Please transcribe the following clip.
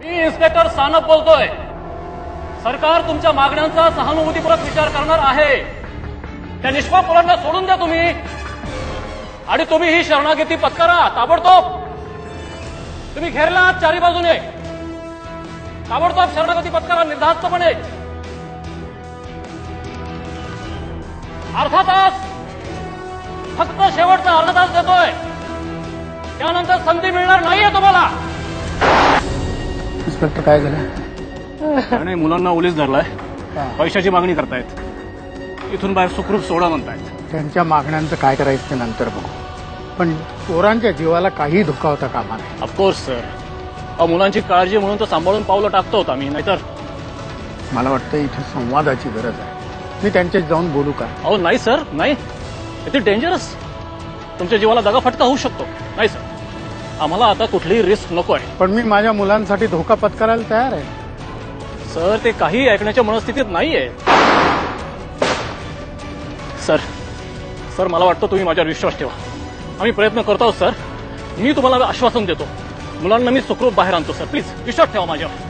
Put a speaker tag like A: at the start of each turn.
A: मी inspector Sanap बोलतोय। सरकार तुमच्या मागण्यांचा सहानुभूतीपूर्वक विचार करणार आहे। त्या निष्पाप मुलांना सोडून द्या तुम्ही, आणि तुम्ही ही शरणागती पत्करा ताबडतोब। तुम्ही घेरलात चारी बाजूने, ताबडतोब शरणागती पत्करा निर्धास्तपणे। अर्धा तास, फक्त शेवटचा अर्धा तास देतोय, त्यानंतर संधी मिळणार नाहीये तुम्हाला।
B: इन्स्पेक्टर काय झालं?
A: आणि मुलांना ओलीस धरलाय, पैशाची मागणी करतायत, इथून बाहेर सुखरूप सोडा म्हणतायत।
B: त्यांच्या मागण्यांचं काय करायचं ते नंतर बघू, पण चोरांच्या जीवाला काही धोका होता कामा नये।
A: ऑफकोर्स सर, मुलांची काळजी म्हणून तर सांभाळून पावलं टाकतो होता मी, नाहीतर।
B: मला वाटतं इथे संवादाची गरज आहे। मी त्यांच्याशी जाऊन बोलू का?
A: अहो नाही सर, नाही, इट इज डेंजरस। तुमच्या जीवाला दगाफटका होऊ शकतो। नाही सर, आम्हाला आता कुठलीही रिस्क नको आहे।
B: पण मी माझ्या मुलांसाठी धोका पत्करायला तयार आहे।
A: सर, ते काही ऐकण्याच्या मनस्थितीत नाहीये। सर मला वाटतं तुम्ही माझ्यावर विश्वास ठेवा। आम्ही प्रयत्न करतो सर। मी तुम्हाला आश्वासन देतो, मुलांना मी सुखरूप बाहेर आणतो सर। प्लीज विश्वास ठेवा माझ्यावर।